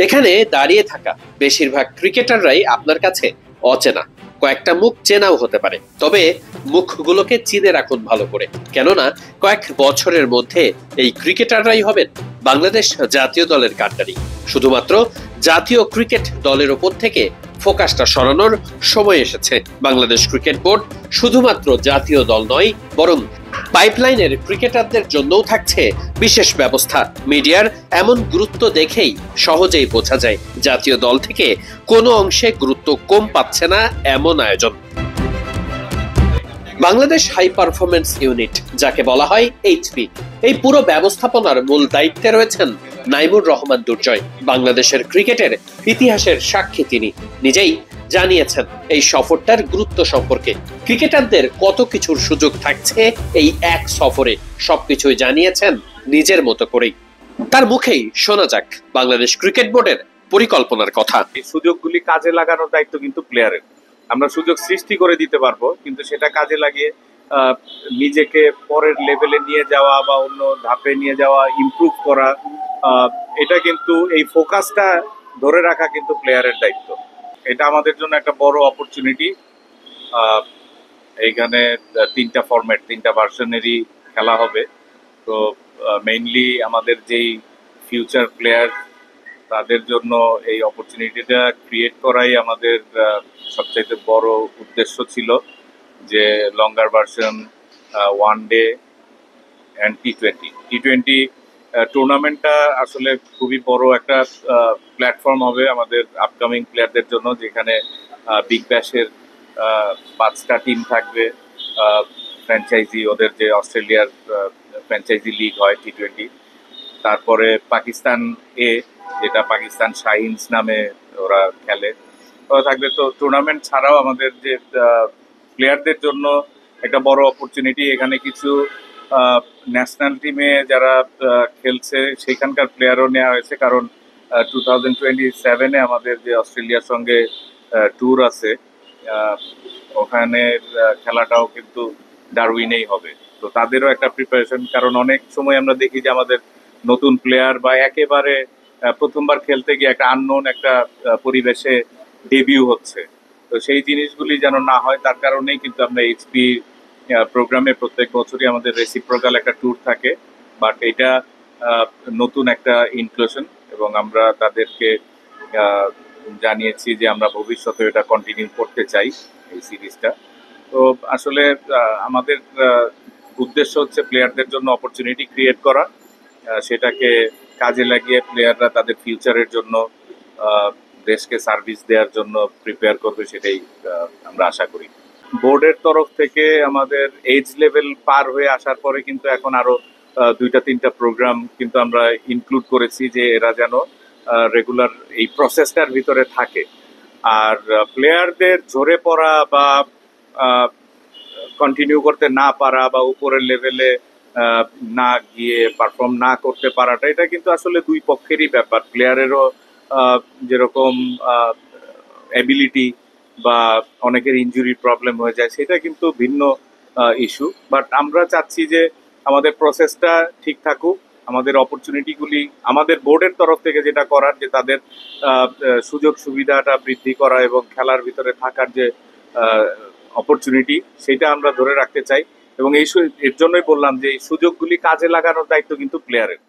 এখানে দাঁড়িয়ে থাকা বেশিরভাগ ক্রিকেটাররাই আপনার কাছে অচেনা। কয়েকটা মুখ চেনাও হতে পারে, তবে মুখগুলোকে চিনে রাখুন ভালো করে, কেননা কয়েক বছরের মধ্যে এই ক্রিকেটাররাই হবেন বাংলাদেশ জাতীয় দলের কাণ্ডারি। শুধুমাত্র জাতীয় ক্রিকেট দলের ওপর থেকে ফোকাসটা সরানোর সময় এসেছে। বাংলাদেশ ক্রিকেট বোর্ড শুধুমাত্র জাতীয় দল নয়, বরং পাইপলাইনের ক্রিকেটারদের জন্যও থাকছে বিশেষ ব্যবস্থা। মিডিয়ার এমন গুরুত্ব দেখেই সহজেই বোঝা যায় জাতীয় দল থেকে কোনো অংশে গুরুত্ব কম পাচ্ছে না এমন আয়োজন। বাংলাদেশ হাই পারফরমেন্স ইউনিট, যাকে বলা হয় এইচপি, এই পুরো ব্যবস্থাপনার মূল দায়িত্বে রয়েছেন নাইমুর রহমান দুর্জয়। বাংলাদেশের ক্রিকেটের ইতিহাসের সাক্ষী তিনি নিজেই জানিয়েছেন এই সফরটার গুরুত্ব সম্পর্কে। ক্রিকেটারদের কত কিছুর সুযোগ থাকছে এই এক সফরে, সবকিছুই জানিয়েছেন নিজের মতো করেই। তার মুখেই শোনা যাক বাংলাদেশ ক্রিকেট বোর্ডের পরিকল্পনার কথা। এই সুযোগগুলি কাজে লাগানোর দায়িত্ব কিন্তু প্লেয়ারের। আমরা সুযোগ সৃষ্টি করে দিতে পারবো, কিন্তু সেটা কাজে লাগিয়ে নিজেকে পরের লেভেলে নিয়ে যাওয়া বা অন্য ধাপে নিয়ে যাওয়া, ইমপ্রুভ করা, এটা কিন্তু এই ফোকাসটা ধরে রাখা কিন্তু প্লেয়ারের দায়িত্ব। এটা আমাদের জন্য একটা বড় অপরচুনিটি। এইখানে তিনটা ফরম্যাট, তিনটা ভার্সনেরই খেলা হবে। তো মেইনলি আমাদের যেই ফিউচার প্লেয়ার, তাদের জন্য এই অপরচুনিটিটা ক্রিয়েট করাই আমাদের সবচাইতে বড় উদ্দেশ্য ছিল, যে longer version, one day and T twenty টুর্নামেন্টটা আসলে খুবই বড় একটা প্ল্যাটফর্ম হবে আমাদের আপকামিং প্লেয়ারদের জন্য, যেখানে বিগ ব্যাশের 5টা টিম থাকবে, ফ্র্যাঞ্চাইজি, ওদের যে অস্ট্রেলিয়ার ফ্র্যাঞ্চাইজি লিগ হয় টি-20, তারপরে পাকিস্তান এ, যেটা পাকিস্তান শাহিনস নামে ওরা খেলে, ওরা থাকবে। তো টুর্নামেন্ট ছাড়াও আমাদের যে প্লেয়ারদের জন্য একটা বড় অপরচুনিটি, এখানে কিছু ন্যাশনাল টিমে যারা খেলছে সেখানকার প্লেয়ারও নেওয়া হয়েছে, কারণ 2027-এ আমাদের যে অস্ট্রেলিয়ার সঙ্গে ট্যুর আছে, ওখানে খেলাটাও কিন্তু ডারউইনেই হবে। তো তাদেরও একটা প্রিপারেশন, কারণ অনেক সময় আমরা দেখি যে আমাদের নতুন প্লেয়ার বা একেবারে প্রথমবার খেলতে গিয়ে একটা আননোন একটা পরিবেশে ডেবিউ হচ্ছে। তো সেই জিনিসগুলি যেন না হয়, তার কারণেই কিন্তু আমরা এইচপি প্রোগ্রামে প্রত্যেক বছরই আমাদের রেসিপ্রোকাল একটা ট্যুর থাকে, বাট এটা নতুন একটা ইনক্লুশন, এবং আমরা তাদেরকে জানিয়েছি যে আমরা ভবিষ্যতে এটা কন্টিনিউ করতে চাই এই সিরিজটা। তো আসলে আমাদের উদ্দেশ্য হচ্ছে প্লেয়ারদের জন্য অপরচুনিটি ক্রিয়েট করা, সেটাকে কাজে লাগিয়ে প্লেয়াররা তাদের ফিউচারের জন্য, দেশকে সার্ভিস দেওয়ার জন্য প্রিপেয়ার করবে, সেটাই আমরা আশা করি। বোর্ডের তরফ থেকে আমাদের এজ লেভেল পার হয়ে আসার পরে কিন্তু এখন আরো 2-3টা প্রোগ্রাম কিন্তু আমরা ইনক্লুড করেছি, যে এরা যেন রেগুলার এই প্রসেসটার ভিতরে থাকে। আর প্লেয়ারদের ঝরে পড়া বা কন্টিনিউ করতে না পারা বা উপরের লেভেলে না গিয়ে পারফর্ম না করতে পারাটা, এটা কিন্তু আসলে দুই পক্ষেরই ব্যাপার। প্লেয়ারেরও যেরকম অ্যাবিলিটি বা অনেকের ইনজুরি প্রবলেম হয়ে যায়, সেটা কিন্তু ভিন্ন ইস্যু। বাট আমরা চাচ্ছি যে আমাদের প্রসেসটা ঠিক থাকুক, আমাদের অপরচুনিটিগুলি আমাদের বোর্ডের তরফ থেকে যেটা করার, যে তাদের সুযোগ সুবিধাটা বৃদ্ধি করা এবং খেলার ভিতরে থাকার যে অপরচুনিটি, সেটা আমরা ধরে রাখতে চাই। এবং এর জন্যই বললাম যে এই সুযোগগুলি কাজে লাগানোর দায়িত্ব কিন্তু প্লেয়ারের।